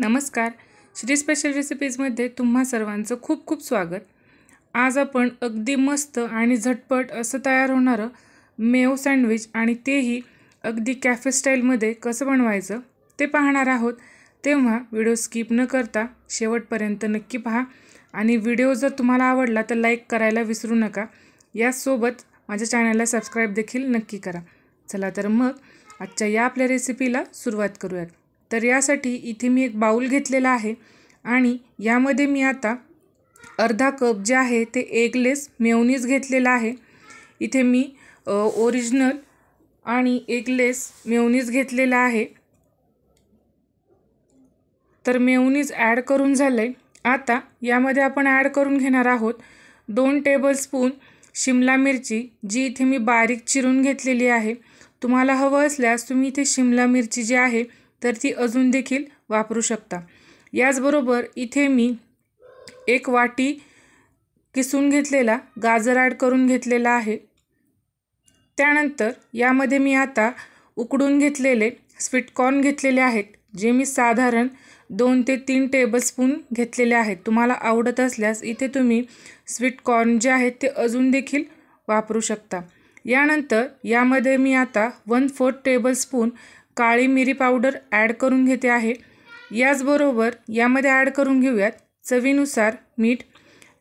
नमस्कार. श्री स्पेशल रेसिपीजमध्ये तुम्हा सर्वांचं खूप खूप स्वागत. आज आपण अगदी मस्त आणि झटपट असं तयार होणारं मेयो सँडविच आणि तेही अगदी कॅफे स्टाईलमध्ये कसं बनवायचं ते पाहणार आहोत. तेव्हा व्हिडिओ स्किप न करता शेवटपर्यंत नक्की पहा आणि व्हिडिओ जर तुम्हाला आवडला तर लाईक करायला विसरू नका. यासोबत माझ्या चॅनलला सबस्क्राईब देखील नक्की करा. चला तर मग आजच्या या आपल्या रेसिपीला सुरुवात करूयात. तर यासाठी इथे मी एक बाउल घेतलेला आहे आणि यामध्ये मी आता अर्धा कप जे आहे ते एगलेस मेयोनीज घेतलेला आहे. इथे मी ओरिजिनल आणि एगलेस मेयोनीज घेतलेला आहे. तर मेयोनीज ॲड करून झालं आहे. आता यामध्ये आपण ॲड करून घेणार आहोत 2 टेबलस्पून शिमला मिरची, जी इथे मी बारीक चिरून घेतलेली आहे. तुम्हाला हवं असल्यास तुम्ही इथे शिमला मिरची जी आहे तर ती अजून देखील वापरू शकता. याचबरोबर इथे मी 1 वाटी किसून घेतलेला गाजर ॲड करून घेतलेला आहे. त्यानंतर यामध्ये मी आता उकडून घेतलेले स्वीटकॉर्न घेतलेले आहेत, जे मी साधारण 2 ते 3 टेबलस्पून घेतलेले आहेत. तुम्हाला आवडत असल्यास इथे तुम्ही स्वीटकॉर्न जे आहेत ते अजून देखील वापरू शकता. यानंतर यामध्ये मी आता 1/4 टेबलस्पून काळी मिरी पावडर ॲड करून घेते आहे. याचबरोबर यामध्ये ॲड करून घेऊयात चवीनुसार मीठ,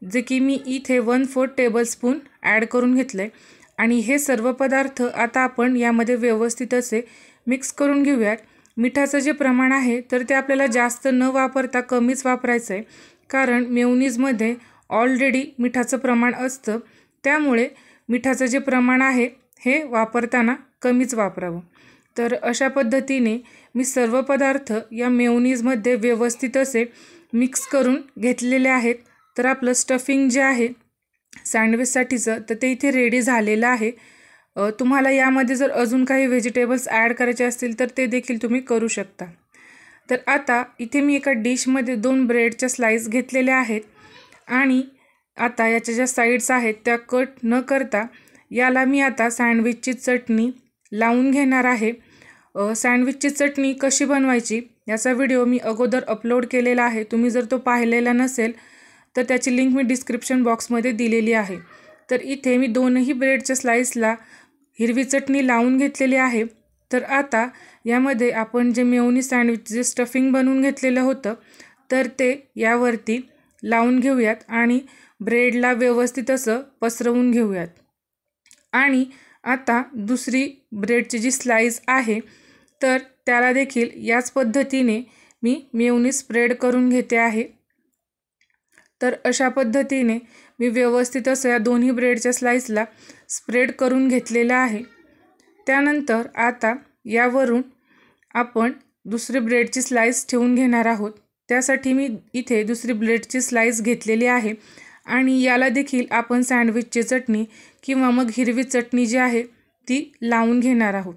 जे की मी इथे 1/4 टेबलस्पून ॲड करून घेतलं आहे. आणि हे सर्व पदार्थ आता आपण यामध्ये व्यवस्थित असे मिक्स करून घेऊयात. मिठाचं जे प्रमाण आहे तर ते आपल्याला जास्त न वापरता कमीच वापरायचं आहे, कारण मेयोनीजमध्ये ऑलरेडी मिठाचं प्रमाण असतं. त्यामुळे मिठाचं जे प्रमाण आहे हे वापरताना कमीच वापरावं. तर अशा पद्धतीने मी सर्व पदार्थ या मेयोनीजमध्ये व्यवस्थित असे मिक्स करून घेतलेले आहेत. तर आपलं स्टफिंग जे आहे सँडविचसाठीचं तर ते इथे रेडी झालेलं आहे. तुम्हाला यामध्ये जर अजून काही व्हेजिटेबल्स ॲड करायचे असतील तर ते देखील तुम्ही करू शकता. तर आता इथे मी एका डिशमध्ये 2 ब्रेडच्या स्लाईस घेतलेल्या आहेत आणि आता याच्या ज्या साईड्स आहेत त्या कट न करता याला मी आता सँडविचची चटणी लावून घेणार आहे. सँडविचची चटणी कशी बनवायची याचा व्हिडिओ मी अगोदर अपलोड केलेला आहे. तुम्ही जर तो पाहिलेला नसेल तर त्याची लिंक मी डिस्क्रिप्शन बॉक्समध्ये दिलेली आहे. तर इथे मी 2ही ब्रेडच्या स्लाईसला हिरवी चटणी लावून घेतलेली आहे. तर आता यामध्ये आपण जे मेयोनीज सँडविच जे स्टफिंग बनवून घेतलेलं होतं तर ते यावरती लावून घेऊयात आणि ब्रेडला व्यवस्थित असं पसरवून घेऊयात. आणि आता दुसरी ब्रेडची जी स्लाईस आहे तर त्याला देखील याच पद्धतीने मी मेयोनीज स्प्रेड करून घेते आहे. तर अशा पद्धतीने मी व्यवस्थित असं या दोन्ही ब्रेडच्या स्लाईसला स्प्रेड करून घेतलेलं आहे. त्यानंतर आता यावरून आपण दुसरी ब्रेडची स्लाईस ठेवून घेणार आहोत. त्यासाठी मी इथे दुसरी ब्रेडची स्लाईस घेतलेली आहे आणि याला देखील आपण सँडविचची चटणी किंवा मग हिरवी चटणी जी आहे ती लावून घेणार आहोत.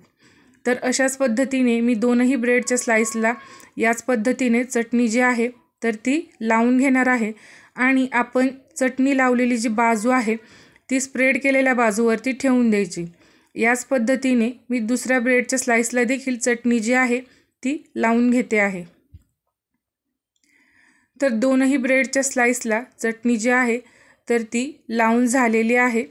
तर अशाच पद्धतीने मी 2ही ब्रेडच्या स्लाईसला याच पद्धतीने चटणी जी आहे तर ती लावून घेणार आहे. आणि आपण चटणी लावलेली जी बाजू आहे ती स्प्रेड केलेल्या बाजूवरती ठेवून द्यायची. याच पद्धतीने मी दुसऱ्या ब्रेडच्या स्लाईसला देखील चटणी जी आहे ती लावून घेते आहे. तर 2ही ब्रेडच्या स्लाईसला चटणी जी आहे तर ती लावून झालेली आहे.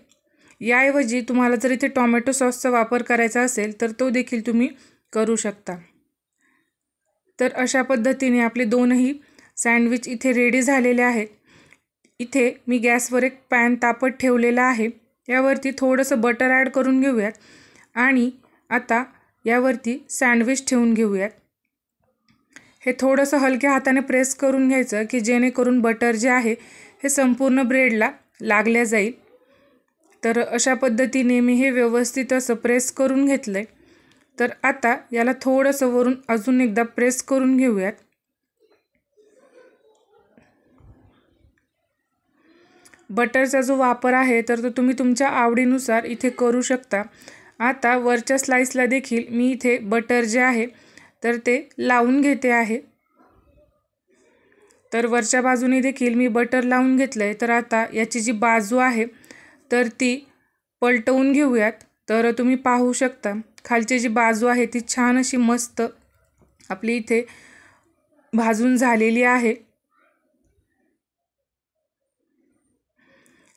याऐवजी तुम्हाला जर इथे टोमॅटो सॉसचा वापर करायचा असेल तर तो देखील तुम्ही करू शकता. तर अशा पद्धतीने आपले 2ही सँडविच इथे रेडी झालेले आहेत. इथे मी गॅसवर एक पॅन तापत ठेवलेला आहे. यावरती थोडंसं बटर ॲड करून घेऊयात आणि आता यावरती सँडविच ठेवून घेऊयात. हे थोडंसं हलक्या हाताने प्रेस करून घ्यायचं की जेणेकरून बटर जे आहे हे संपूर्ण ब्रेडला लागल्या जाईल. तर अशा पद्धतीने मी हे व्यवस्थित असं प्रेस करून घेतलं आहे. तर आता याला थोडंसं वरून अजून एकदा प्रेस करून घेऊयात. बटरचा जो वापर आहे तर तो तुम्ही तुमच्या आवडीनुसार इथे करू शकता. आता वरच्या स्लाईसला देखील मी इथे बटर जे आहे तर ते लावून घेते आहे. तर वरच्या बाजूने देखील मी बटर लावून घेतलं आहे. तर आता याची जी बाजू आहे तर ती पलटवून घेऊयात. तर तुम्ही पाहू शकता खालची जी बाजू आहे ती छान अशी मस्त आपली इथे भाजून झालेली आहे।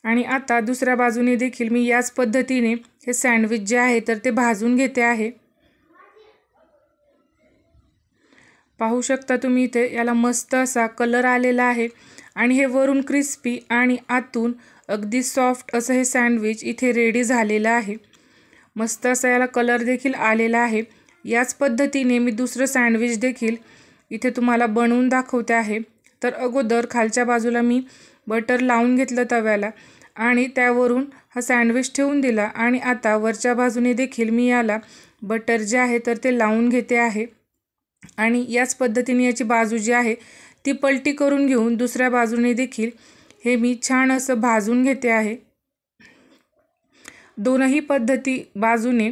आणि आता दुसऱ्या बाजूने देखील मी याच पद्धतीने हे सँडविच जे आहे तर ते भाजून घेते आहे। पाहू शकता तुम्ही इथे याला मस्त असा कलर आलेला आहे आणि हे वरून क्रिस्पी आणि आतून अगदी सॉफ्ट असं हे सँडविच इथे रेडी झालेलं आहे। मस्त असा याला कलर देखील आलेला आहे। याच पद्धतीने मी दुसरं सँडविच देखील इथे तुम्हाला बनवून दाखवते आहे। तर अगोदर खालच्या बाजूला मी बटर लावून घेतलं तव्याला आणि त्यावरून हा सँडविच ठेवून दिला आणि आता वरच्या बाजूने देखील मी याला बटर जे आहे तर ते लावून घेते आहे। आणि याच पद्धतीने याची बाजू जी आहे ती पलटी करून घेऊन दुसऱ्या बाजूने देखील हे मी छान असं भाजून घेते आहे। दोनही पद्धती बाजूने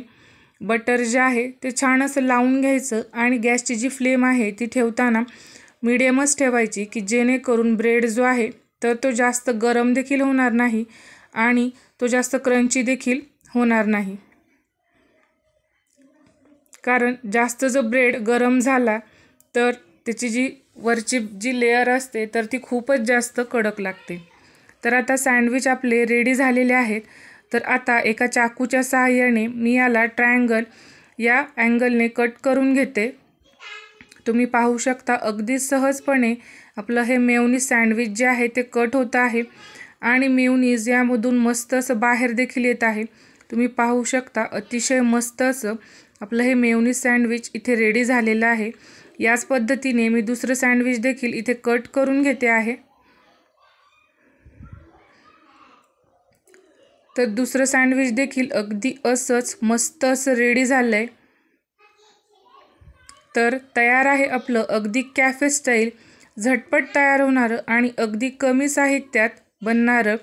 बटर जे आहे ते छान असं लावून घ्यायचं आणि गॅसची जी फ्लेम आहे ती ठेवताना मीडियमच ठेवायची की जेणेकरून ब्रेड जो आहे तर तो जास्त गरम देखील होणार नाही आणि तो जास्त क्रंची देखील होणार नाही। कारण जास्त जो ब्रेड गरम झाला तर त्याची जी वरची जी लेयर असते तर ती खूपच जास्त कडक लागते। तर आता सँडविच आपले रेडी झालेले आहेत। तर आता एका चाकूच्या सहाय्याने मी याला ट्रायंगल या अँगलने कट करून घेते। तुम्ही पाहू शकता अगदी सहजपणे आपलं हे मेयोनीज सँडविच जे आहे ते कट होत आहे आणि मेयोनीज यामधून मस्त असं बाहेर देखील येत आहे। तुम्ही पाहू शकता अतिशय मस्त असं आपलं हे मेयोनीज सँडविच इथे रेडी झालेलं आहे। याच पद्धतीने मी दुसरं सँडविच देखील इथे कट करून घेते आहे। तर दुसरं सँडविच देखील अगदी असंच मस्त असं रेडी झालं आहे। तर तयार आहे आपलं अगदी कॅफे स्टाईल झटपट तयार होणारं आणि अगदी कमी साहित्यात बनणारं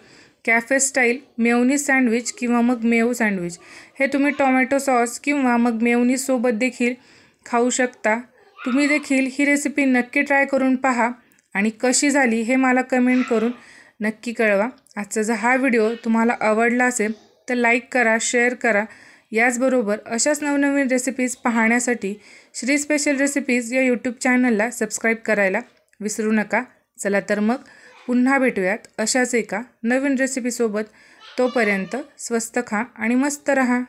कॅफे स्टाईल मेयोनीज सँडविच किंवा मग मेयो सँडविच। हे तुम्ही टोमॅटो सॉस किंवा मग मेयोनीज सोबत देखील खाऊ शकता। तुम्ही देखील ही रेसिपी नक्की ट्राय करून पहा आणि कशी झाली हे मला कमेंट करून नक्की कळवा। आजचा जर हा व्हिडिओ तुम्हाला आवडला असेल तर लाईक करा, शेअर करा। याचबरोबर अशाच नवनवीन रेसिपीज पाहण्यासाठी श्री स्पेशल रेसिपीज या यूट्यूब चॅनलला सबस्क्राईब करायला विसरू नका। चला तर मग पुन्हा भेटूयात अशाच एका नवीन रेसिपीसोबत। तोपर्यंत स्वस्त खा आणि मस्त रहा।